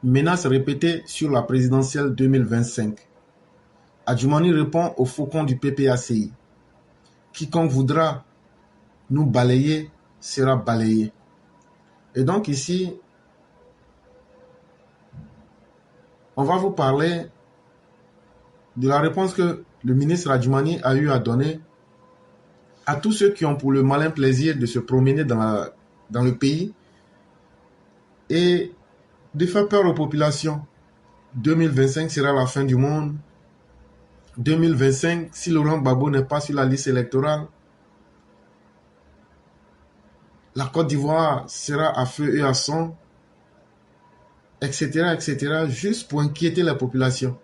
Menace répétée sur la présidentielle 2025. Adjumani répond au faucon du PPACI. Quiconque voudra nous balayer sera balayé. Et donc ici, on va vous parler de la réponse que le ministre Adjumani a eu à donner à tous ceux qui ont pour le malin plaisir de se promener dans le pays et de faire peur aux populations. 2025 sera la fin du monde. 2025, si Laurent Gbagbo n'est pas sur la liste électorale, la Côte d'Ivoire sera à feu et à sang, etc., etc., juste pour inquiéter la population.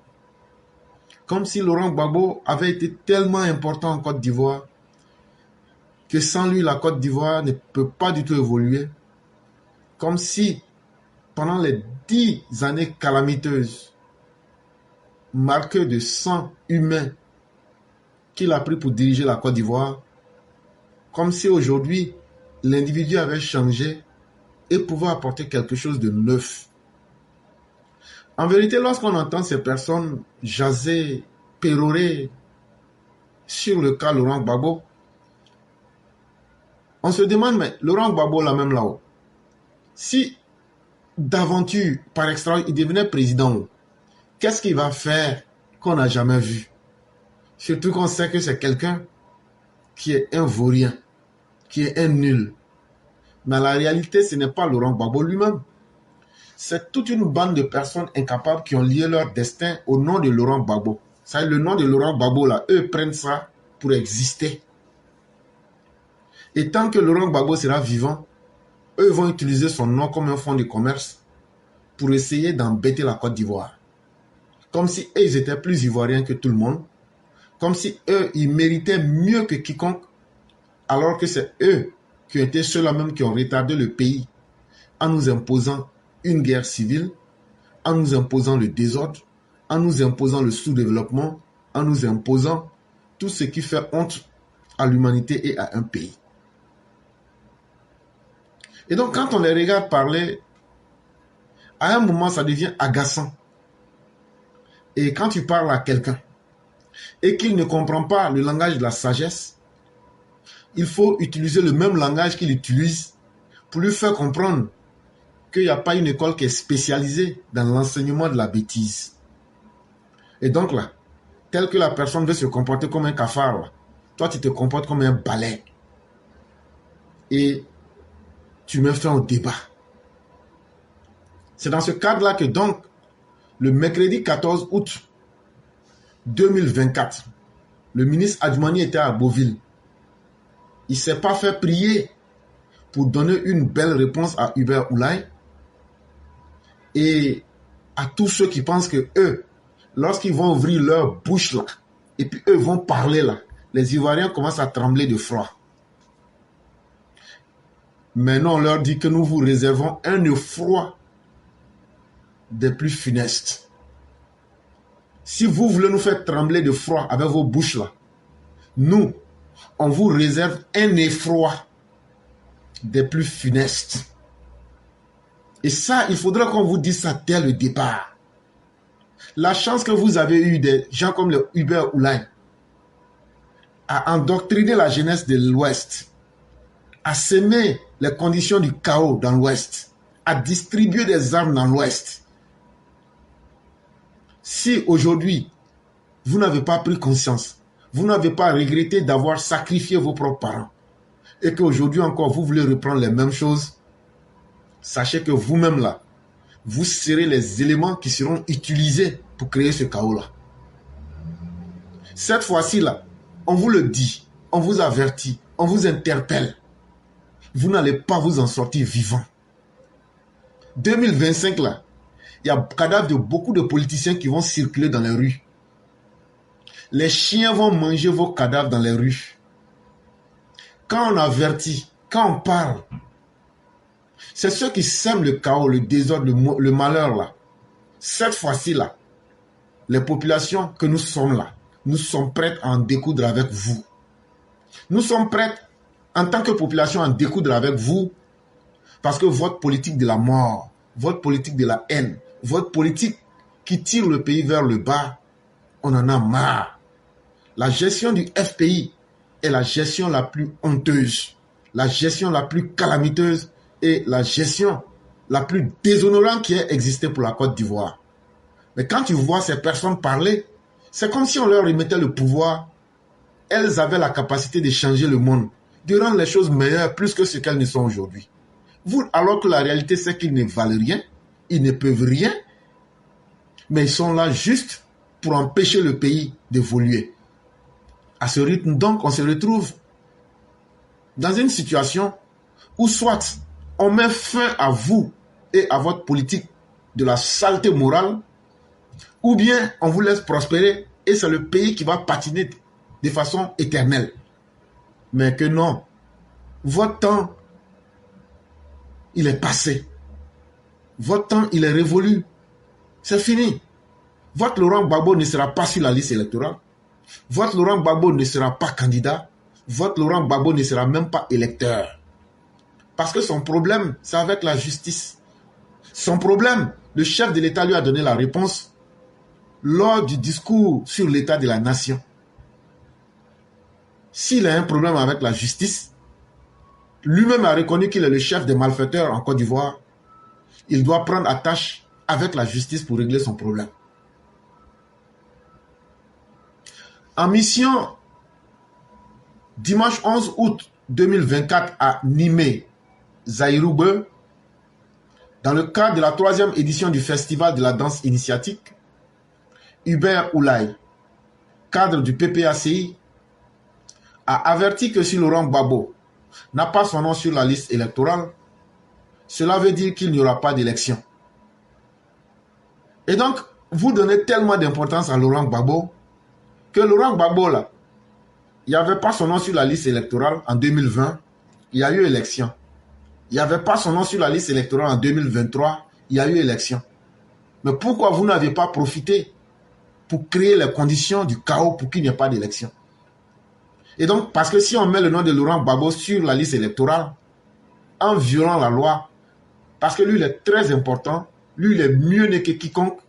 Comme si Laurent Gbagbo avait été tellement important en Côte d'Ivoire que sans lui, la Côte d'Ivoire ne peut pas du tout évoluer. Comme si, pendant les 10 années calamiteuses, marquées de sang humain qu'il a pris pour diriger la Côte d'Ivoire, comme si aujourd'hui, l'individu avait changé et pouvait apporter quelque chose de neuf. En vérité, lorsqu'on entend ces personnes jaser, pérorer sur le cas Laurent Gbagbo, on se demande, mais Laurent Gbagbo, là même là-haut, si d'aventure, par extra, il devenait président, qu'est-ce qu'il va faire qu'on n'a jamais vu? Surtout qu'on sait que c'est quelqu'un qui est un vaurien, qui est un nul. Mais la réalité, ce n'est pas Laurent Gbagbo lui-même. C'est toute une bande de personnes incapables qui ont lié leur destin au nom de Laurent Gbagbo. Ça, le nom de Laurent Gbagbo, là, eux prennent ça pour exister. Et tant que Laurent Gbagbo sera vivant, eux vont utiliser son nom comme un fonds de commerce pour essayer d'embêter la Côte d'Ivoire. Comme si eux, ils étaient plus ivoiriens que tout le monde. Comme si eux, ils méritaient mieux que quiconque, alors que c'est eux qui ont été ceux-là même qui ont retardé le pays en nous imposant une guerre civile, en nous imposant le désordre, en nous imposant le sous-développement, en nous imposant tout ce qui fait honte à l'humanité et à un pays. Et donc, quand on les regarde parler, à un moment, ça devient agaçant. Et quand tu parles à quelqu'un et qu'il ne comprend pas le langage de la sagesse, il faut utiliser le même langage qu'il utilise pour lui faire comprendre qu'il n'y a pas une école qui est spécialisée dans l'enseignement de la bêtise. Et donc là, tel que la personne veut se comporter comme un cafard, là, toi tu te comportes comme un balai. Et tu mets fin au débat. C'est dans ce cadre-là que donc, le mercredi 14 août 2024, le ministre Adjumani était à Beauville. Il ne s'est pas fait prier pour donner une belle réponse à Hubert Oulay et à tous ceux qui pensent que eux, lorsqu'ils vont ouvrir leur bouche là, et puis eux vont parler là, les Ivoiriens commencent à trembler de froid. Maintenant, on leur dit que nous vous réservons un effroi des plus funestes. Si vous voulez nous faire trembler de froid avec vos bouches là, nous, on vous réserve un effroi des plus funestes. Et ça, il faudra qu'on vous dise ça dès le départ. La chance que vous avez eue des gens comme le Hubert Oulay à endoctriner la jeunesse de l'Ouest, à semer les conditions du chaos dans l'Ouest, à distribuer des armes dans l'Ouest. Si aujourd'hui, vous n'avez pas pris conscience, vous n'avez pas regretté d'avoir sacrifié vos propres parents, et qu'aujourd'hui encore, vous voulez reprendre les mêmes choses, sachez que vous-même là, vous serez les éléments qui seront utilisés pour créer ce chaos-là. Cette fois-ci là, on vous le dit, on vous avertit, on vous interpelle. Vous n'allez pas vous en sortir vivant. 2025 là, il y a cadavre de beaucoup de politiciens qui vont circuler dans les rues. Les chiens vont manger vos cadavres dans les rues. Quand on avertit, quand on parle, c'est ceux qui sèment le chaos, le désordre, le malheur là. Cette fois-ci là, les populations que nous sommes là, nous sommes prêtes à en découdre avec vous. Nous sommes prêtes en tant que population à en découdre avec vous parce que votre politique de la mort, votre politique de la haine, votre politique qui tire le pays vers le bas, on en a marre. La gestion du FPI est la gestion la plus honteuse, la gestion la plus calamiteuse et la gestion la plus déshonorante qui ait existé pour la Côte d'Ivoire. Mais quand tu vois ces personnes parler, c'est comme si on leur remettait le pouvoir. Elles avaient la capacité de changer le monde, de rendre les choses meilleures plus que ce qu'elles ne sont aujourd'hui. Vous, alors que la réalité, c'est qu'ils ne valent rien, ils ne peuvent rien, mais ils sont là juste pour empêcher le pays d'évoluer. À ce rythme, donc, on se retrouve dans une situation où soit on met fin à vous et à votre politique de la saleté morale, ou bien on vous laisse prospérer et c'est le pays qui va patiner de façon éternelle. Mais que non, votre temps, il est passé. Votre temps, il est révolu. C'est fini. Votre Laurent Gbagbo ne sera pas sur la liste électorale. Votre Laurent Gbagbo ne sera pas candidat. Votre Laurent Gbagbo ne sera même pas électeur. Parce que son problème, c'est avec la justice. Son problème, le chef de l'État lui a donné la réponse lors du discours sur l'état de la nation. S'il a un problème avec la justice, lui-même a reconnu qu'il est le chef des malfaiteurs en Côte d'Ivoire. Il doit prendre attache avec la justice pour régler son problème. En mission, dimanche 11 août 2024 à Nimé, Zaïroube, dans le cadre de la 3e édition du Festival de la danse initiatique, Hubert Oulaye, cadre du PPACI, a averti que si Laurent Gbagbo n'a pas son nom sur la liste électorale, cela veut dire qu'il n'y aura pas d'élection. Et donc, vous donnez tellement d'importance à Laurent Gbagbo que Laurent Gbagbo, là, il n'y avait pas son nom sur la liste électorale en 2020, il y a eu élection. Il n'y avait pas son nom sur la liste électorale en 2023, il y a eu élection. Mais pourquoi vous n'avez pas profité pour créer les conditions du chaos pour qu'il n'y ait pas d'élection? Et donc, parce que si on met le nom de Laurent Gbagbo sur la liste électorale, en violant la loi, parce que lui, il est très important, lui, il est mieux né que quiconque,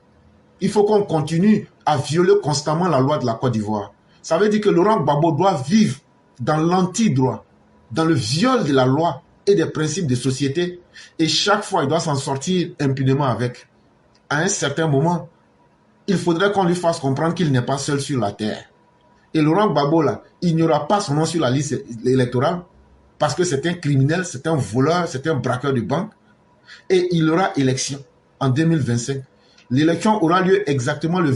il faut qu'on continue à violer constamment la loi de la Côte d'Ivoire. Ça veut dire que Laurent Gbagbo doit vivre dans l'anti-droit, dans le viol de la loi et des principes de société, et chaque fois, il doit s'en sortir impunément avec. À un certain moment, il faudrait qu'on lui fasse comprendre qu'il n'est pas seul sur la terre. Et Laurent Gbagbo, là, il n'y aura pas son nom sur la liste électorale parce que c'est un criminel, c'est un voleur, c'est un braqueur de banque. Et il aura élection en 2025. L'élection aura lieu exactement le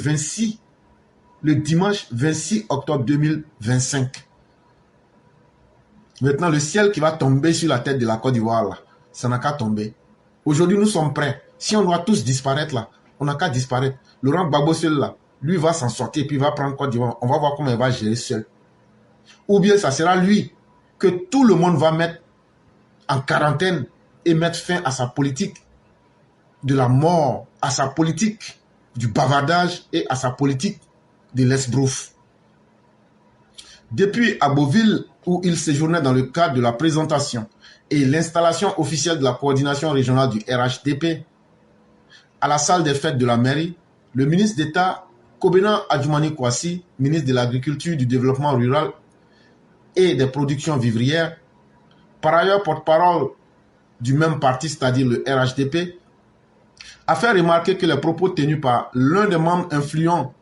dimanche 26 octobre 2025. Maintenant, le ciel qui va tomber sur la tête de la Côte d'Ivoire, là, ça n'a qu'à tomber. Aujourd'hui, nous sommes prêts. Si on doit tous disparaître, là, on n'a qu'à disparaître. Laurent Gbagbo, seul, là, lui va s'en sortir et puis il va prendre Côte d'Ivoire. On va voir comment il va gérer seul. Ou bien ça sera lui que tout le monde va mettre en quarantaine et mettre fin à sa politique de la mort, à sa politique du bavardage et à sa politique de l'esbrouf. Depuis à Beauville, où il séjournait dans le cadre de la présentation et l'installation officielle de la coordination régionale du RHDP, à la salle des fêtes de la mairie, le ministre d'État Kobena Adjoumani Kouassi, ministre de l'Agriculture, du Développement rural et des productions vivrières, par ailleurs porte-parole du même parti, c'est-à-dire le RHDP, a fait remarquer que les propos tenus par l'un des membres influents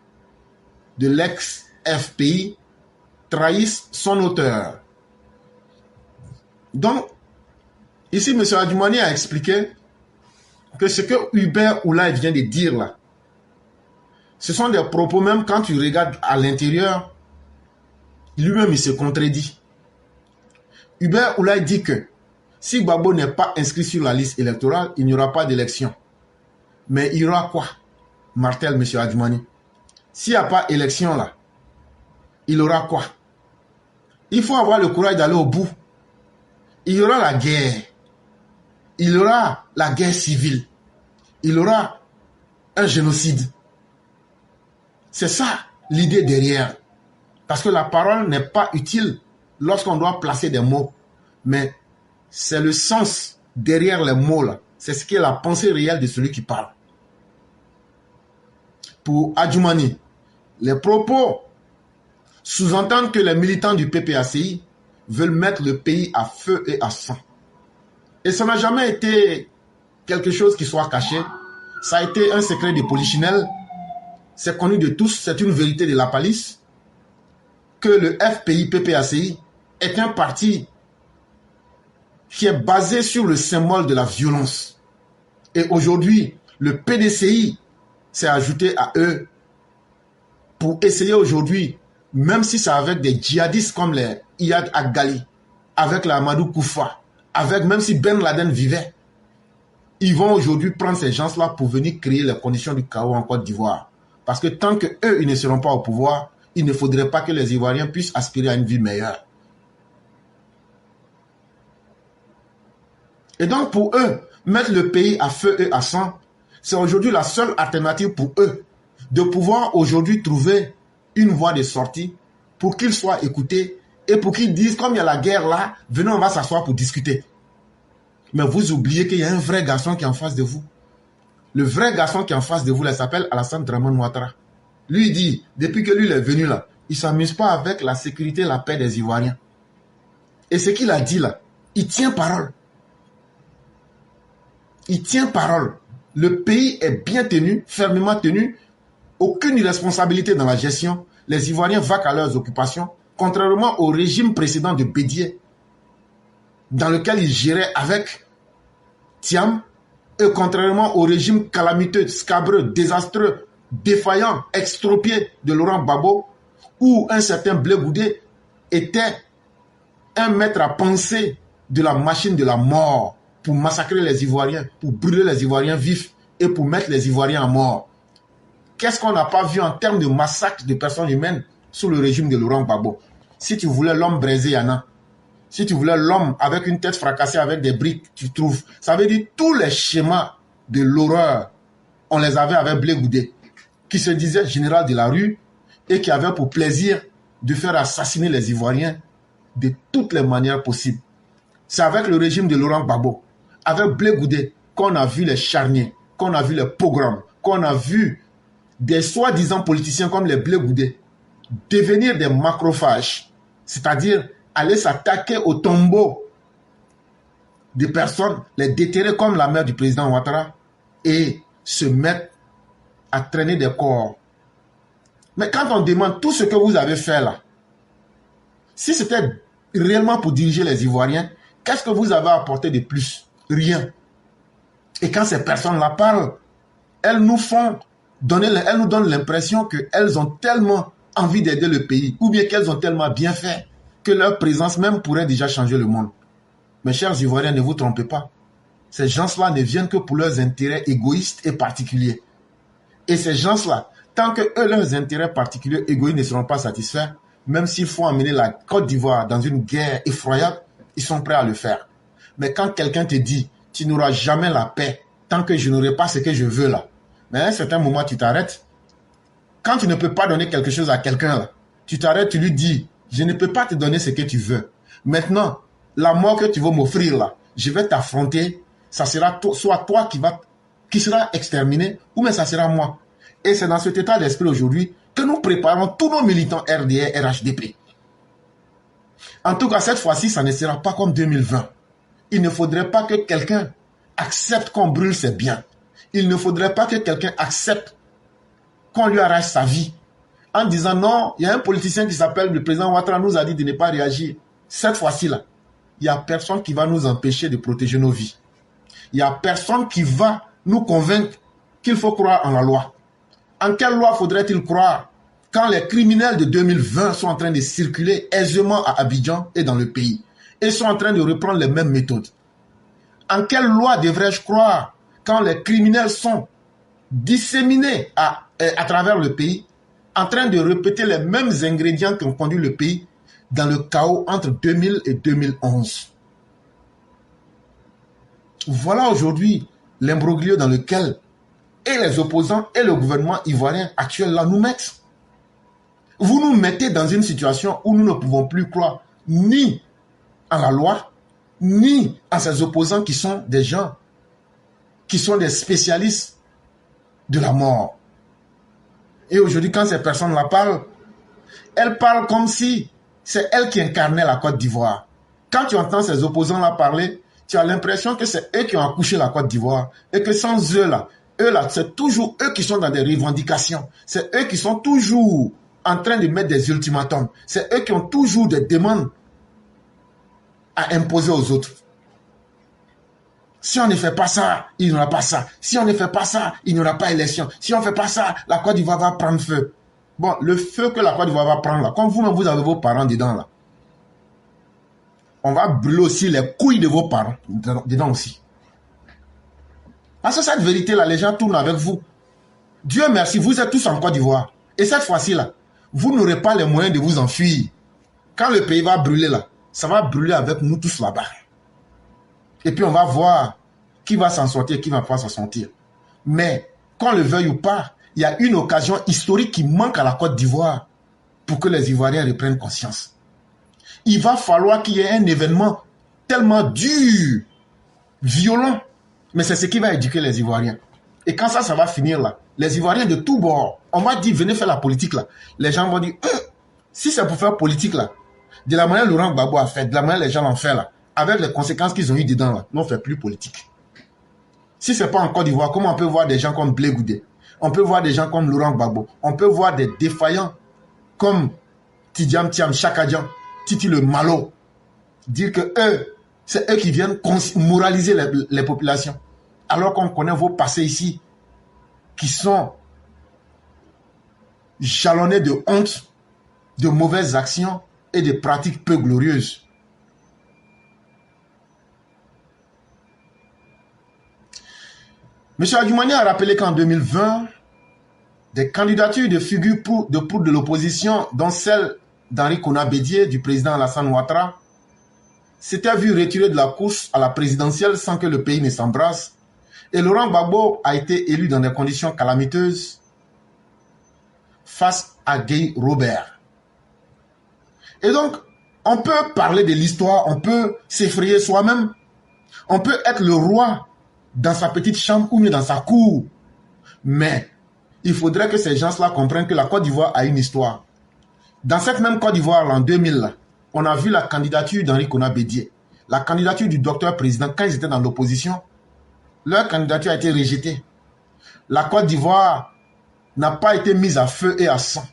de l'ex-FPI trahissent son auteur. Donc, ici, M. Adjoumani a expliqué que ce que Hubert Oulaye vient de dire là, ce sont des propos, même quand tu regardes à l'intérieur, lui-même il se contredit. Hubert Oulaye dit que si Gbagbo n'est pas inscrit sur la liste électorale, il n'y aura pas d'élection. Mais il y aura quoi? Martel, M. Adjoumani. S'il n'y a pas élection là, il y aura quoi? Il faut avoir le courage d'aller au bout. Il y aura la guerre. Il y aura la guerre civile. Il y aura un génocide. C'est ça l'idée derrière. Parce que la parole n'est pas utile lorsqu'on doit placer des mots. Mais c'est le sens derrière les mots là. C'est ce qui est la pensée réelle de celui qui parle. pour Adjoumani. Les propos sous-entendent que les militants du PPACI veulent mettre le pays à feu et à sang. Et ça n'a jamais été quelque chose qui soit caché. Ça a été un secret de Polichinelle. C'est connu de tous, c'est une vérité de la palisse, que le FPI PPACI est un parti qui est basé sur le symbole de la violence. Et aujourd'hui, le PDCI s'est ajouté à eux pour essayer aujourd'hui, même si c'est avec des djihadistes comme les Iyad Agali, avec la Amadou Koufa, avec même si Ben Laden vivait, ils vont aujourd'hui prendre ces gens-là pour venir créer les conditions du chaos en Côte d'Ivoire. Parce que tant qu'eux, ils ne seront pas au pouvoir, il ne faudrait pas que les Ivoiriens puissent aspirer à une vie meilleure. Et donc pour eux, mettre le pays à feu et à sang, c'est aujourd'hui la seule alternative pour eux de pouvoir aujourd'hui trouver une voie de sortie pour qu'ils soient écoutés et pour qu'ils disent, comme il y a la guerre là, venez, on va s'asseoir pour discuter. Mais vous oubliez qu'il y a un vrai garçon qui est en face de vous. Le vrai garçon qui est en face de vous, il s'appelle Alassane Dramane Ouattara. Lui, il dit, depuis que lui il est venu là, il ne s'amuse pas avec la sécurité et la paix des Ivoiriens. Et ce qu'il a dit là, il tient parole. Il tient parole. Le pays est bien tenu, fermement tenu. Aucune irresponsabilité dans la gestion. Les Ivoiriens vaquent à leurs occupations, contrairement au régime précédent de Bédié, dans lequel il gérait avec Thiam, et contrairement au régime calamiteux, scabreux, désastreux, défaillant, extropié de Laurent Gbagbo, où un certain Blé Goudé était un maître à penser de la machine de la mort pour massacrer les Ivoiriens, pour brûler les Ivoiriens vifs et pour mettre les Ivoiriens à mort. Qu'est-ce qu'on n'a pas vu en termes de massacre de personnes humaines sous le régime de Laurent Gbagbo? Si tu voulais l'homme braisé, il y en a. Si tu voulais l'homme avec une tête fracassée avec des briques, tu trouves. Ça veut dire tous les schémas de l'horreur, on les avait avec Blé Goudé, qui se disait général de la rue et qui avait pour plaisir de faire assassiner les Ivoiriens de toutes les manières possibles. C'est avec le régime de Laurent Gbagbo, avec Blé Goudé, qu'on a vu les charniers, qu'on a vu les pogroms, qu'on a vu des soi-disant politiciens comme les Blé Goudé devenir des macrophages, c'est-à-dire aller s'attaquer au tombeau des personnes, les déterrer comme la mère du président Ouattara et se mettre à traîner des corps. Mais quand on demande tout ce que vous avez fait là, si c'était réellement pour diriger les Ivoiriens, qu'est-ce que vous avez apporté de plus? Rien. Et quand ces personnes-là parlent, elles nous donnent l'impression qu'elles ont tellement envie d'aider le pays, ou bien qu'elles ont tellement bien fait, que leur présence même pourrait déjà changer le monde. Mes chers Ivoiriens, ne vous trompez pas. Ces gens-là ne viennent que pour leurs intérêts égoïstes et particuliers. Et ces gens-là, tant que eux, leurs intérêts particuliers égoïstes ne seront pas satisfaits, même s'il faut emmener la Côte d'Ivoire dans une guerre effroyable, ils sont prêts à le faire. Mais quand quelqu'un te dit, tu n'auras jamais la paix tant que je n'aurai pas ce que je veux là, mais à un certain moment, tu t'arrêtes. Quand tu ne peux pas donner quelque chose à quelqu'un là, tu t'arrêtes, tu lui dis, je ne peux pas te donner ce que tu veux. Maintenant, la mort que tu veux m'offrir là, je vais t'affronter, ça sera soit toi qui sera exterminé, ou bien ça sera moi. Et c'est dans cet état d'esprit aujourd'hui que nous préparons tous nos militants RDR, RHDP. En tout cas, cette fois-ci, ça ne sera pas comme 2020. Il ne faudrait pas que quelqu'un accepte qu'on brûle ses biens. Il ne faudrait pas que quelqu'un accepte qu'on lui arrache sa vie. En disant non, il y a un politicien qui s'appelle le président Ouattara nous a dit de ne pas réagir. Cette fois-ci-là, il n'y a personne qui va nous empêcher de protéger nos vies. Il n'y a personne qui va nous convaincre qu'il faut croire en la loi. En quelle loi faudrait-il croire quand les criminels de 2020 sont en train de circuler aisément à Abidjan et dans le pays et sont en train de reprendre les mêmes méthodes? En quelle loi devrais-je croire quand les criminels sont disséminés à travers le pays, en train de répéter les mêmes ingrédients qui ont conduit le pays dans le chaos entre 2000 et 2011? Voilà aujourd'hui l'imbroglio dans lequel et les opposants et le gouvernement ivoirien actuel là nous mettent. Vous nous mettez dans une situation où nous ne pouvons plus croire ni en la loi, ni en ces opposants qui sont des gens, qui sont des spécialistes de la mort. Et aujourd'hui, quand ces personnes-là parlent, elles parlent comme si c'est elles qui incarnaient la Côte d'Ivoire. Quand tu entends ces opposants-là parler, tu as l'impression que c'est eux qui ont accouché la Côte d'Ivoire. Et que sans eux-là, c'est toujours eux qui sont dans des revendications. C'est eux qui sont toujours en train de mettre des ultimatums. C'est eux qui ont toujours des demandes à imposer aux autres. Si on ne fait pas ça, il n'y aura pas ça. Si on ne fait pas ça, il n'y aura pas élection. Si on ne fait pas ça, la Côte d'Ivoire va prendre feu. Bon, le feu que la Côte d'Ivoire va prendre là, comme vous-même vous avez vos parents dedans là, on va brûler aussi les couilles de vos parents dedans aussi. Parce que cette vérité là, les gens tournent avec vous. Dieu merci, vous êtes tous en Côte d'Ivoire. Et cette fois-ci là, vous n'aurez pas les moyens de vous enfuir. Quand le pays va brûler là, ça va brûler avec nous tous là-bas. Et puis on va voir qui va s'en sortir et qui ne va pas s'en sortir. Mais, qu'on le veuille ou pas, il y a une occasion historique qui manque à la Côte d'Ivoire pour que les Ivoiriens reprennent conscience. Il va falloir qu'il y ait un événement tellement dur, violent, mais c'est ce qui va éduquer les Ivoiriens. Et quand ça va finir là, les Ivoiriens de tous bords, on va dire venez faire la politique là. Les gens vont dire, si c'est pour faire politique là, de la manière Laurent Gbagbo a fait, de la manière les gens l'ont fait là, avec les conséquences qu'ils ont eues dedans là, nous on ne fait plus politique. Si ce n'est pas en Côte d'Ivoire, comment on peut voir des gens comme Blé Goudé? On peut voir des gens comme Laurent Gbagbo. On peut voir des défaillants comme Tidiam Thiam, Chakadjan, Titi le Malo. Dire que eux, c'est eux qui viennent moraliser les populations. Alors qu'on connaît vos passés ici, qui sont jalonnés de honte, de mauvaises actions et de pratiques peu glorieuses. M. Adjumani a rappelé qu'en 2020, des candidatures de figures de l'opposition, dont celle d'Henri Konan Bédié, du président Alassane Ouattara, s'étaient vues retirées de la course à la présidentielle sans que le pays ne s'embrasse. Et Laurent Gbagbo a été élu dans des conditions calamiteuses face à Guy Robert. Et donc, on peut parler de l'histoire, on peut s'effrayer soi-même, on peut être le roi dans sa petite chambre ou mieux dans sa cour. Mais il faudrait que ces gens-là comprennent que la Côte d'Ivoire a une histoire. Dans cette même Côte d'Ivoire, en 2000, on a vu la candidature d'Henri Konan Bédié, la candidature du docteur président quand ils étaient dans l'opposition. Leur candidature a été rejetée. La Côte d'Ivoire n'a pas été mise à feu et à sang.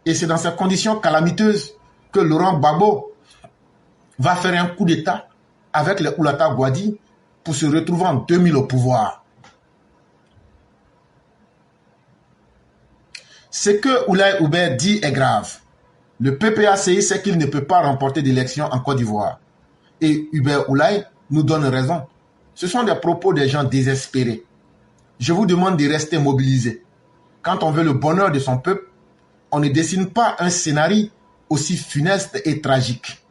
Et c'est dans ces conditions calamiteuses que Laurent Gbagbo va faire un coup d'État avec les Oulata Gouadi pour se retrouver en 2000 au pouvoir. Ce que Oulaye Hubert dit est grave. Le PPACI sait qu'il ne peut pas remporter d'élection en Côte d'Ivoire. Et Hubert Oulaye nous donne raison. Ce sont des propos des gens désespérés. Je vous demande de rester mobilisés. Quand on veut le bonheur de son peuple, on ne dessine pas un scénario aussi funeste et tragique.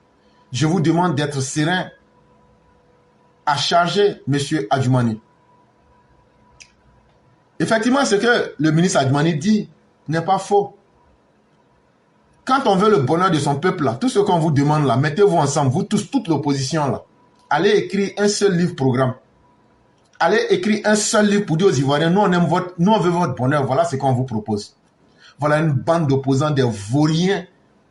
Je vous demande d'être serein, à charger M. Adjumani. Effectivement, ce que le ministre Adjumani dit n'est pas faux. Quand on veut le bonheur de son peuple, là, tout ce qu'on vous demande là, mettez-vous ensemble, vous tous, toute l'opposition là, allez écrire un seul livre programme. Allez écrire un seul livre pour dire aux Ivoiriens, nous on veut votre bonheur, voilà ce qu'on vous propose. Voilà une bande d'opposants, des vauriens,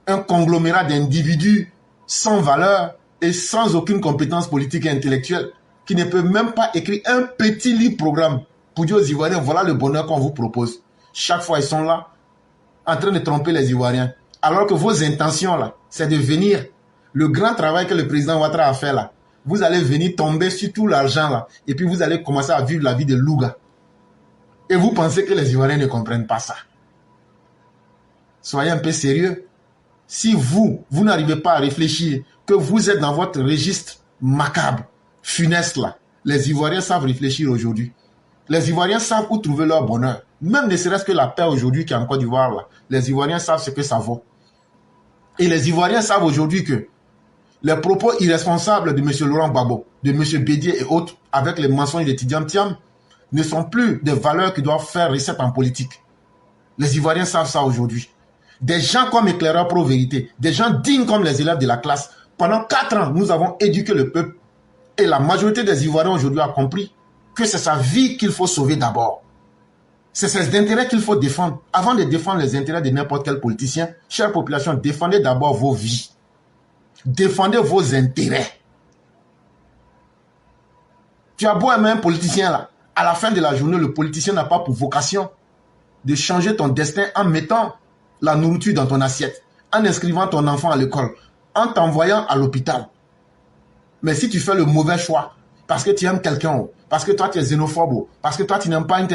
un conglomérat d'individus sans valeur et sans aucune compétence politique et intellectuelle, qui ne peuvent même pas écrire un petit livre programme pour dire aux Ivoiriens, voilà le bonheur qu'on vous propose. Chaque fois, ils sont là, en train de tromper les Ivoiriens. Alors que vos intentions, là, c'est de venir, le grand travail que le président Ouattara a fait, là, vous allez venir tomber sur tout l'argent, là, et puis vous allez commencer à vivre la vie de Louga. Et vous pensez que les Ivoiriens ne comprennent pas ça. Soyez un peu sérieux. Si vous n'arrivez pas à réfléchir, que vous êtes dans votre registre macabre, funeste, là, les Ivoiriens savent réfléchir aujourd'hui. Les Ivoiriens savent où trouver leur bonheur. Même ne serait-ce que la paix aujourd'hui qui est en Côte d'Ivoire, là, les Ivoiriens savent ce que ça vaut. Et les Ivoiriens savent aujourd'hui que les propos irresponsables de M. Laurent Gbagbo, de M. Bédié et autres, avec les mensonges de Tidiam Thiam, ne sont plus des valeurs qui doivent faire recette en politique. Les Ivoiriens savent ça aujourd'hui. Des gens comme Éclaireur Pro-Vérité, des gens dignes comme les élèves de la classe. Pendant 4 ans, nous avons éduqué le peuple. Et la majorité des Ivoiriens aujourd'hui a compris que c'est sa vie qu'il faut sauver d'abord. C'est ces intérêts qu'il faut défendre. Avant de défendre les intérêts de n'importe quel politicien, chère population, défendez d'abord vos vies. Défendez vos intérêts. Tu as beau aimer un politicien là, à la fin de la journée, le politicien n'a pas pour vocation de changer ton destin en mettant la nourriture dans ton assiette, en inscrivant ton enfant à l'école, en t'envoyant à l'hôpital. Mais si tu fais le mauvais choix, parce que tu aimes quelqu'un, parce que toi tu es xénophobe, parce que toi tu n'aimes pas une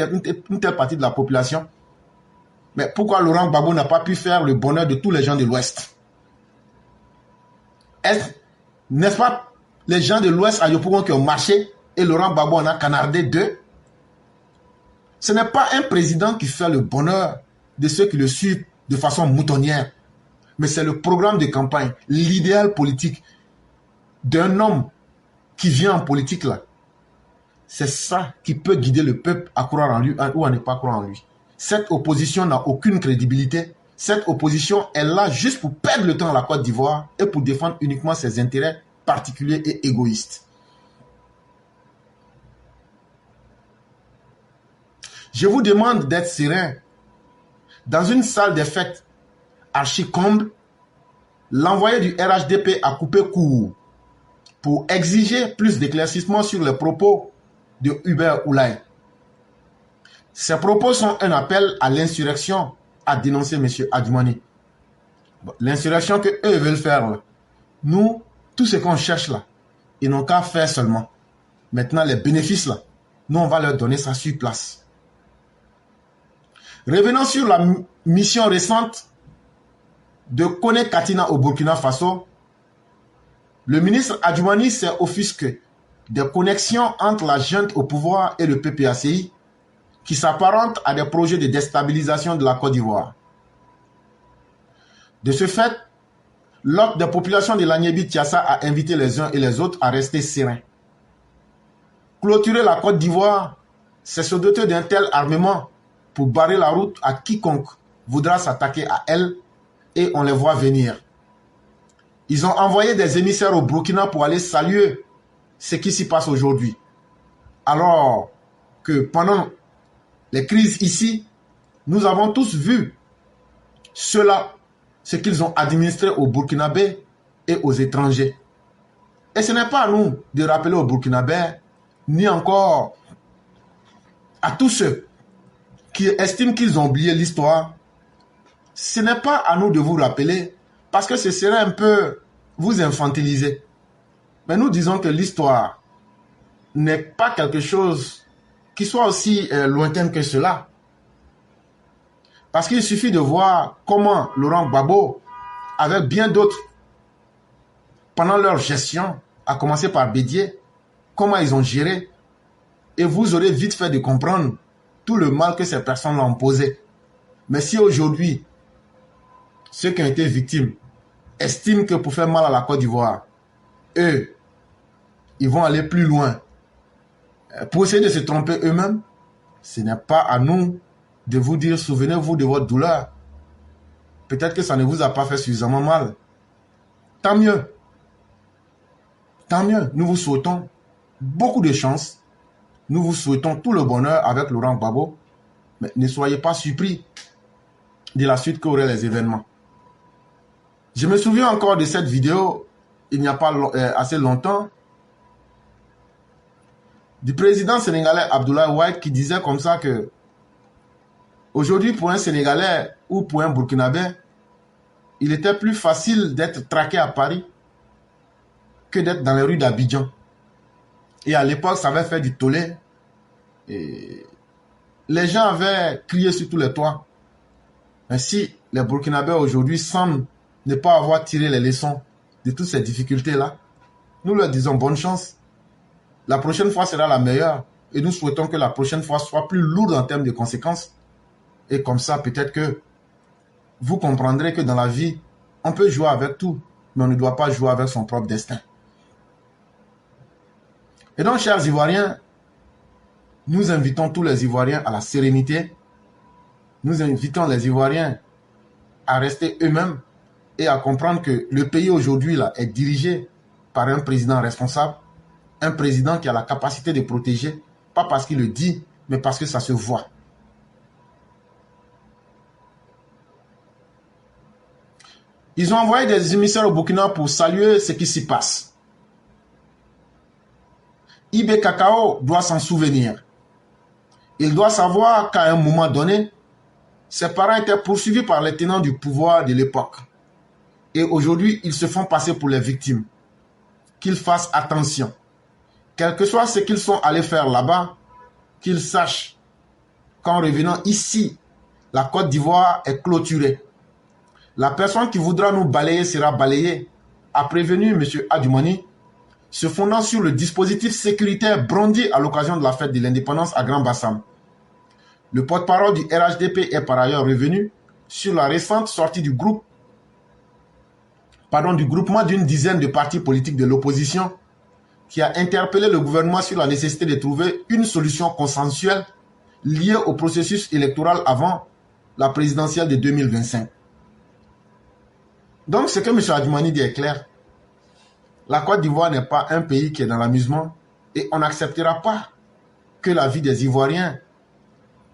telle partie de la population, mais pourquoi Laurent Gbagbo n'a pas pu faire le bonheur de tous les gens de l'Ouest? N'est-ce pas les gens de l'Ouest à Yopougon qui ont marché et Laurent Gbagbo en a canardé deux? Ce n'est pas un président qui fait le bonheur de ceux qui le suivent de façon moutonnière, mais c'est le programme de campagne, l'idéal politique d'un homme qui vient en politique là. C'est ça qui peut guider le peuple à croire en lui ou à ne pas croire en lui. Cette opposition n'a aucune crédibilité. Cette opposition est là juste pour perdre le temps à la Côte d'Ivoire et pour défendre uniquement ses intérêts particuliers et égoïstes. Je vous demande d'être serein. Dans une salle des fêtes archi-comble, l'envoyé du RHDP a coupé court pour exiger plus d'éclaircissements sur les propos de Hubert Oulay. Ces propos sont un appel à l'insurrection, a dénoncé M. Adjumani. L'insurrection qu'eux veulent faire, là. Nous, tout ce qu'on cherche là, ils n'ont qu'à faire seulement. Maintenant, les bénéfices là, nous, on va leur donner ça sur place. Revenons sur la mission récente de Kone Katina au Burkina Faso. Le ministre Adjumani s'est offusqué des connexions entre la junte au pouvoir et le PPACI qui s'apparentent à des projets de déstabilisation de la Côte d'Ivoire. De ce fait, l'hôte des populations de l'Agnébi-Tiassa a invité les uns et les autres à rester sereins. Clôturer la Côte d'Ivoire, c'est se doter d'un tel armement pour barrer la route à quiconque voudra s'attaquer à elle et on les voit venir. Ils ont envoyé des émissaires au Burkina pour aller saluer ce qui s'y passe aujourd'hui. Alors que pendant les crises ici, nous avons tous vu cela, ce qu'ils ont administré aux Burkinabés et aux étrangers. Et ce n'est pas à nous de rappeler aux Burkinabés, ni encore à tous ceux qui estiment qu'ils ont oublié l'histoire. Ce n'est pas à nous de vous rappeler, parce que ce serait un peu vous infantiliser. Mais nous disons que l'histoire n'est pas quelque chose qui soit aussi lointain que cela. Parce qu'il suffit de voir comment Laurent Gbagbo, avec bien d'autres, pendant leur gestion, à commencer par Bédié, comment ils ont géré. Et vous aurez vite fait de comprendre tout le mal que ces personnes ont posé. Mais si aujourd'hui, ceux qui ont été victimes estiment que pour faire mal à la Côte d'Ivoire, eux, ils vont aller plus loin. Pour essayer de se tromper eux-mêmes, ce n'est pas à nous de vous dire, souvenez-vous de votre douleur. Peut-être que ça ne vous a pas fait suffisamment mal. Tant mieux. Tant mieux. Nous vous souhaitons beaucoup de chance. Nous vous souhaitons tout le bonheur avec Laurent Gbagbo. Mais ne soyez pas surpris de la suite qu'auraient les événements. Je me souviens encore de cette vidéo, il n'y a pas assez longtemps, du président sénégalais Abdoulaye Wade qui disait comme ça que aujourd'hui pour un Sénégalais ou pour un Burkinabé, il était plus facile d'être traqué à Paris que d'être dans les rues d'Abidjan. Et à l'époque, ça avait fait du tollé. Et les gens avaient crié sur tous les toits. Mais si les Burkinabés aujourd'hui semblent ne pas avoir tiré les leçons de toutes ces difficultés-là, nous leur disons bonne chance. La prochaine fois sera la meilleure. Et nous souhaitons que la prochaine fois soit plus lourde en termes de conséquences. Et comme ça, peut-être que vous comprendrez que dans la vie, on peut jouer avec tout, mais on ne doit pas jouer avec son propre destin. Et donc, chers Ivoiriens, nous invitons tous les Ivoiriens à la sérénité. Nous invitons les Ivoiriens à rester eux-mêmes et à comprendre que le pays aujourd'hui là est dirigé par un président responsable, un président qui a la capacité de protéger, pas parce qu'il le dit, mais parce que ça se voit. Ils ont envoyé des émissaires au Burkina pour saluer ce qui s'y passe. IB Cacao doit s'en souvenir. Il doit savoir qu'à un moment donné, ses parents étaient poursuivis par les tenants du pouvoir de l'époque. Et aujourd'hui, ils se font passer pour les victimes. Qu'ils fassent attention. Quel que soit ce qu'ils sont allés faire là-bas, qu'ils sachent qu'en revenant ici, la Côte d'Ivoire est clôturée. La personne qui voudra nous balayer sera balayée, a prévenu M. Adjumani, se fondant sur le dispositif sécuritaire brandi à l'occasion de la fête de l'indépendance à Grand Bassam. Le porte-parole du RHDP est par ailleurs revenu sur la récente sortie du groupement d'une dizaine de partis politiques de l'opposition qui a interpellé le gouvernement sur la nécessité de trouver une solution consensuelle liée au processus électoral avant la présidentielle de 2025. Donc, ce que M. Adjumani dit est clair. La Côte d'Ivoire n'est pas un pays qui est dans l'amusement et on n'acceptera pas que la vie des Ivoiriens,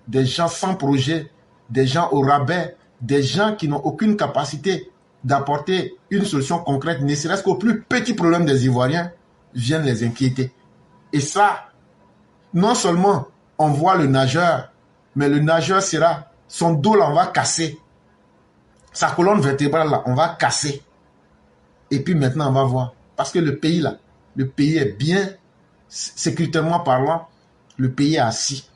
des gens sans projet, des gens au rabais, des gens qui n'ont aucune capacité d'apporter une solution concrète, ne serait-ce qu'au plus petit problème des Ivoiriens, viennent les inquiéter. Et ça, non seulement on voit le nageur, mais le nageur sera, son dos là, on va casser. Sa colonne vertébrale là, on va casser. Et puis maintenant, on va voir. Parce que le pays là, le pays est bien, sécuritairement parlant, le pays est assis.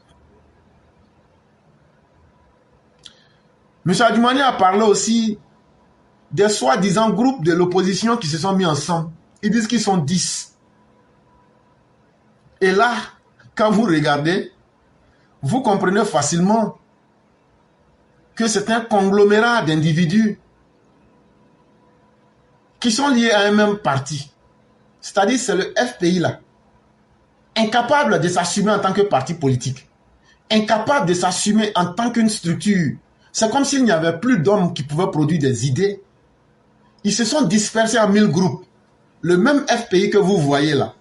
M. Adjumani a parlé aussi des soi-disant groupes de l'opposition qui se sont mis ensemble. Ils disent qu'ils sont 10. Et là, quand vous regardez, vous comprenez facilement que c'est un conglomérat d'individus qui sont liés à un même parti. C'est-à-dire c'est le FPI là, incapable de s'assumer en tant que parti politique, incapable de s'assumer en tant qu'une structure. C'est comme s'il n'y avait plus d'hommes qui pouvaient produire des idées. Ils se sont dispersés en 1000 groupes. Le même FPI que vous voyez là,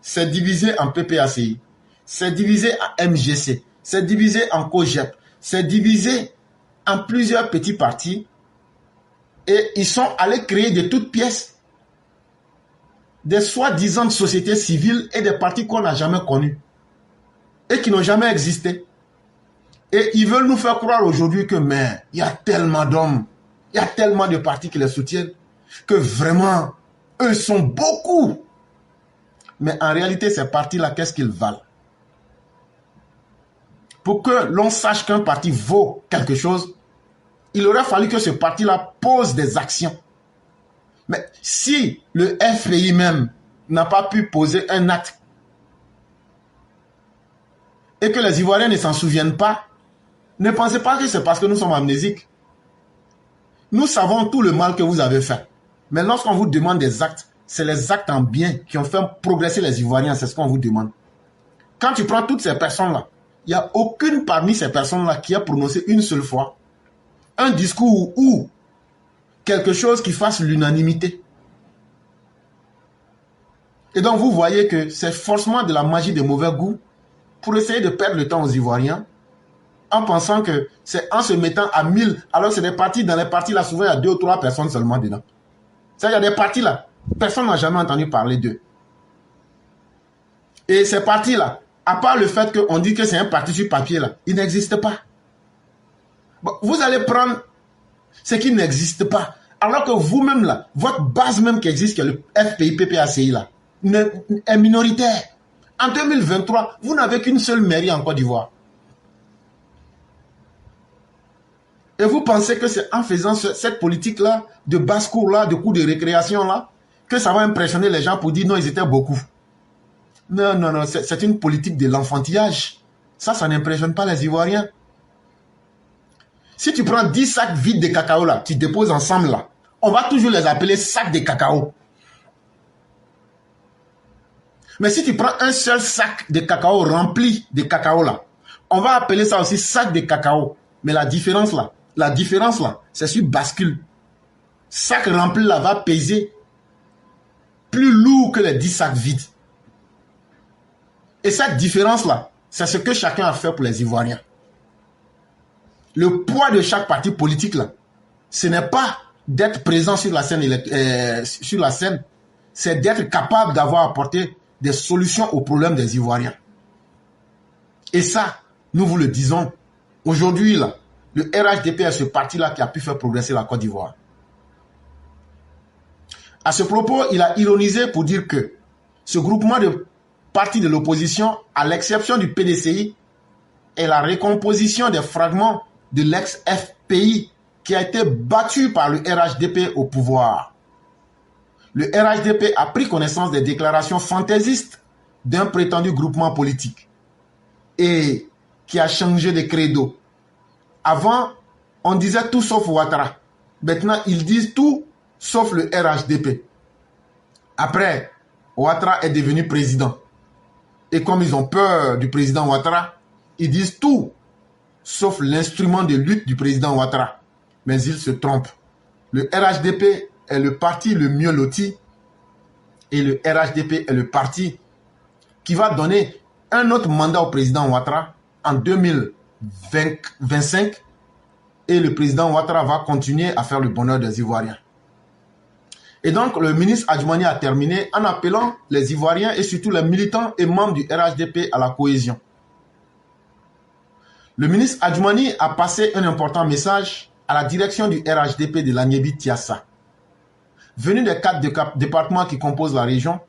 c'est divisé en PPACI, c'est divisé en MGC, c'est divisé en COGEP, c'est divisé en plusieurs petits partis. Et ils sont allés créer de toutes pièces des soi-disant sociétés civiles et des partis qu'on n'a jamais connus et qui n'ont jamais existé. Et ils veulent nous faire croire aujourd'hui que mais il y a tellement d'hommes, il y a tellement de partis qui les soutiennent que vraiment, eux sont beaucoup. Mais en réalité, ces partis-là, qu'est-ce qu'ils valent? Pour que l'on sache qu'un parti vaut quelque chose, il aurait fallu que ce parti-là pose des actions. Mais si le FPI même n'a pas pu poser un acte et que les Ivoiriens ne s'en souviennent pas, ne pensez pas que c'est parce que nous sommes amnésiques. Nous savons tout le mal que vous avez fait. Mais lorsqu'on vous demande des actes, c'est les actes en bien qui ont fait progresser les Ivoiriens, c'est ce qu'on vous demande. Quand tu prends toutes ces personnes-là, il n'y a aucune parmi ces personnes-là qui a prononcé une seule fois un discours ou quelque chose qui fasse l'unanimité. Et donc vous voyez que c'est forcément de la magie de mauvais goût pour essayer de perdre le temps aux Ivoiriens en pensant que c'est en se mettant à 1000, alors c'est des partis, dans les partis là, souvent il y a 2 ou 3 personnes seulement dedans. Ça, il y a des partis là, personne n'a jamais entendu parler d'eux. Et ces partis là, à part le fait qu'on dit que c'est un parti sur papier là, il n'existe pas. Bon, vous allez prendre ce qui n'existe pas, alors que vous-même là, votre base même qui existe, qui est le FPI, PPACI là, est minoritaire. En 2023, vous n'avez qu'une seule mairie en Côte d'Ivoire. Et vous pensez que c'est en faisant cette politique-là, de basse-cour-là, de cours de récréation-là, que ça va impressionner les gens pour dire non, ils étaient beaucoup. Non, non, non, c'est une politique de l'enfantillage. Ça n'impressionne pas les Ivoiriens. Si tu prends 10 sacs vides de cacao là, tu déposes ensemble là, on va toujours les appeler sacs de cacao. Mais si tu prends un seul sac de cacao rempli de cacao là, on va appeler ça aussi sac de cacao. Mais la différence là, c'est sur bascule. Sac rempli là va peser plus lourd que les 10 sacs vides. Et cette différence là, c'est ce que chacun a fait pour les Ivoiriens. Le poids de chaque parti politique là, ce n'est pas d'être présent sur la scène, c'est d'être capable d'avoir apporté des solutions aux problèmes des Ivoiriens. Et ça, nous vous le disons, aujourd'hui, là, le RHDP est ce parti-là qui a pu faire progresser la Côte d'Ivoire. À ce propos, il a ironisé pour dire que ce groupement de partis de l'opposition, à l'exception du PDCI, est la recomposition des fragments de l'ex-FPI qui a été battu par le RHDP au pouvoir. Le RHDP a pris connaissance des déclarations fantaisistes d'un prétendu groupement politique et qui a changé de credo. Avant, on disait tout sauf Ouattara. Maintenant, ils disent tout sauf le RHDP. Après, Ouattara est devenu président. Et comme ils ont peur du président Ouattara, ils disent tout sauf l'instrument de lutte du président Ouattara. Mais ils se trompent. Le RHDP est le parti le mieux loti et le RHDP est le parti qui va donner un autre mandat au président Ouattara en 2025 et le président Ouattara va continuer à faire le bonheur des Ivoiriens. Et donc le ministre Adjoumani a terminé en appelant les Ivoiriens et surtout les militants et membres du RHDP à la cohésion. Le ministre Adjoumani a passé un important message à la direction du RHDP de l'Agnébi-Tiassa. Venu des 4 départements qui composent la région,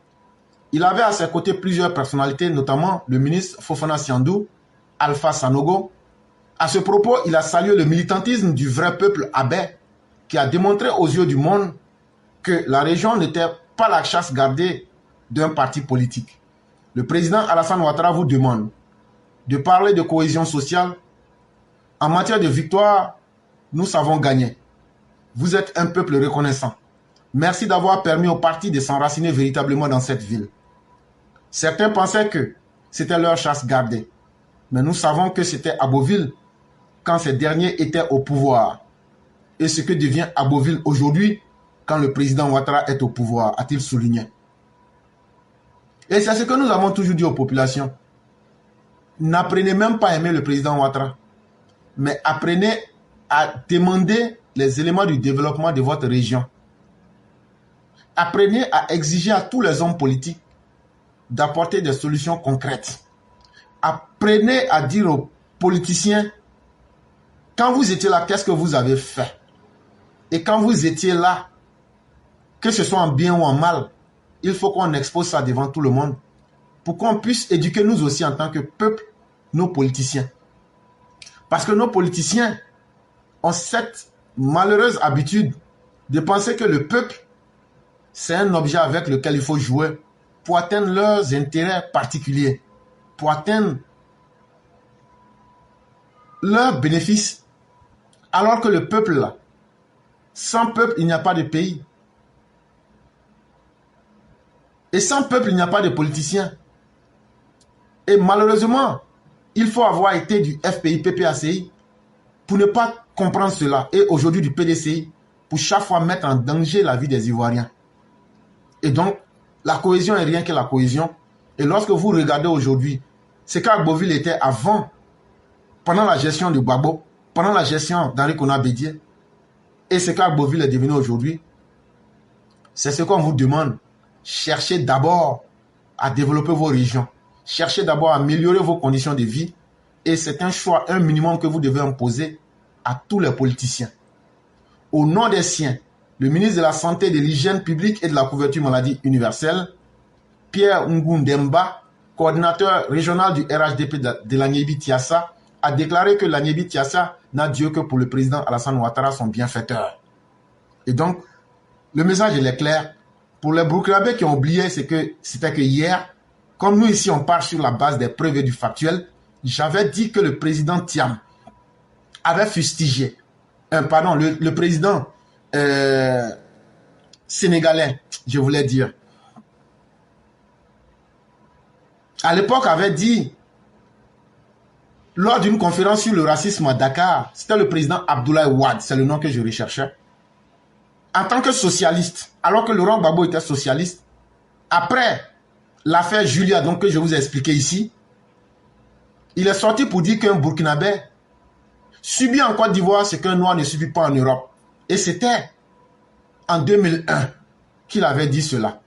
il avait à ses côtés plusieurs personnalités, notamment le ministre Fofana Siandou, Alpha Sanogo. À ce propos, il a salué le militantisme du vrai peuple abé qui a démontré aux yeux du monde que la région n'était pas la chasse gardée d'un parti politique. Le président Alassane Ouattara vous demande de parler de cohésion sociale. En matière de victoire, nous savons gagner. Vous êtes un peuple reconnaissant. Merci d'avoir permis au parti de s'enraciner véritablement dans cette ville. Certains pensaient que c'était leur chasse gardée. Mais nous savons que c'était Abbeville quand ces derniers étaient au pouvoir. Et ce que devient Abbeville aujourd'hui quand le président Ouattara est au pouvoir, a-t-il souligné. Et c'est ce que nous avons toujours dit aux populations. N'apprenez même pas à aimer le président Ouattara, mais apprenez à demander les éléments du développement de votre région. Apprenez à exiger à tous les hommes politiques d'apporter des solutions concrètes. Apprenez à dire aux politiciens, quand vous étiez là, qu'est-ce que vous avez fait? Et quand vous étiez là, que ce soit en bien ou en mal, il faut qu'on expose ça devant tout le monde pour qu'on puisse éduquer nous aussi en tant que peuple, nos politiciens. Parce que nos politiciens ont cette malheureuse habitude de penser que le peuple, c'est un objet avec lequel il faut jouer pour atteindre leurs intérêts particuliers, pour atteindre leurs bénéfices. Alors que le peuple, là, sans peuple, il n'y a pas de pays. Et sans peuple, il n'y a pas de politiciens. Et malheureusement, il faut avoir été du FPI, PPACI pour ne pas comprendre cela. Et aujourd'hui du PDCI pour chaque fois mettre en danger la vie des Ivoiriens. Et donc, la cohésion est rien que la cohésion. Et lorsque vous regardez aujourd'hui, ce qu'Agboville était avant, pendant la gestion de Gbagbo, pendant la gestion d'Henri Konan Bédié, et ce qu'Agboville est devenu aujourd'hui, c'est ce qu'on vous demande. Cherchez d'abord à développer vos régions. Cherchez d'abord à améliorer vos conditions de vie. Et c'est un choix, un minimum que vous devez imposer à tous les politiciens. Au nom des siens, le ministre de la Santé, de l'Hygiène publique et de la couverture maladie universelle, Pierre Ngundemba, coordinateur régional du RHDP de l'Agnébi-Tiassa, a déclaré que l'Agnébi-Tiassa n'a Dieu que pour le président Alassane Ouattara, son bienfaiteur. Et donc, le message est clair. Pour les Burkinabés qui ont oublié, c'était que hier, comme nous ici on part sur la base des preuves et du factuel, j'avais dit que le président Thiam avait fustigé, le président sénégalais, je voulais dire, à l'époque avait dit, lors d'une conférence sur le racisme à Dakar, c'était le président Abdoulaye Wade, c'est le nom que je recherchais, en tant que socialiste, alors que Laurent Gbagbo était socialiste, après l'affaire Julia, donc que je vous ai expliqué ici, il est sorti pour dire qu'un Burkinabé subit en Côte d'Ivoire ce qu'un Noir ne subit pas en Europe. Et c'était en 2001 qu'il avait dit cela.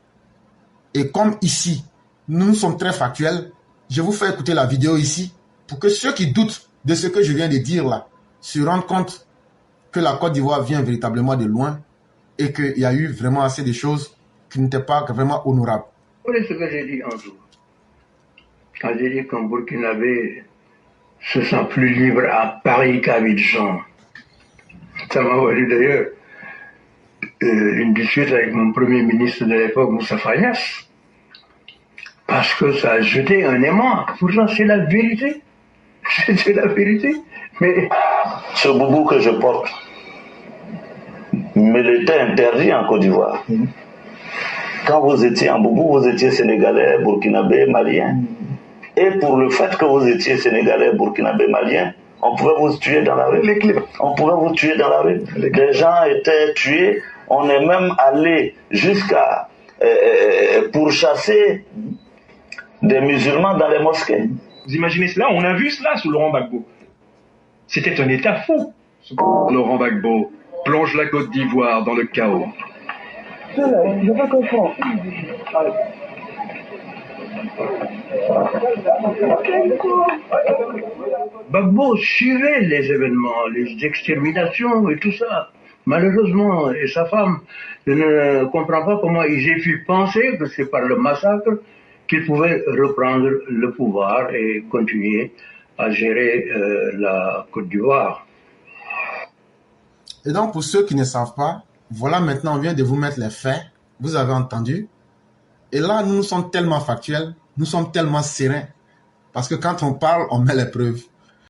Et comme ici, nous sommes très factuels, je vous fais écouter la vidéo ici pour que ceux qui doutent de ce que je viens de dire là se rendent compte que la Côte d'Ivoire vient véritablement de loin et qu'il y a eu vraiment assez de choses qui n'étaient pas vraiment honorables. Voilà ce que j'ai dit un jour. Quand j'ai dit qu'un Burkinabé se sent plus libre à Paris qu'à Abidjan. Ça m'a valu d'ailleurs une dispute avec mon premier ministre de l'époque, Moussa Fayas, parce que ça a jeté un aimant. Pourtant, c'est la vérité. C'est la vérité. Mais ce boubou que je porte me l'était interdit en Côte d'Ivoire. Quand vous étiez en boubou, vous étiez sénégalais, burkinabé, malien. Et pour le fait que vous étiez sénégalais, burkinabé, malien, on pouvait vous tuer dans la rue. On pouvait vous tuer dans la rue. Des gens étaient tués. On est même allé jusqu'à pourchasser des musulmans dans les mosquées. Vous imaginez cela? On a vu cela sous Laurent Gbagbo. C'était un état fou. Laurent Gbagbo plonge la Côte d'Ivoire dans le chaos. je ne pas comprendre. Gbagbo suivait les événements, les exterminations et tout ça. Malheureusement, et sa femme, je ne comprends pas comment ils aient pu penser que c'est par le massacre qu'ils pouvaient reprendre le pouvoir et continuer à gérer la Côte d'Ivoire. Et donc, pour ceux qui ne savent pas, voilà, maintenant, on vient de vous mettre les faits. Vous avez entendu. Et là, nous sommes tellement factuels, nous sommes tellement sereins. Parce que quand on parle, on met les preuves.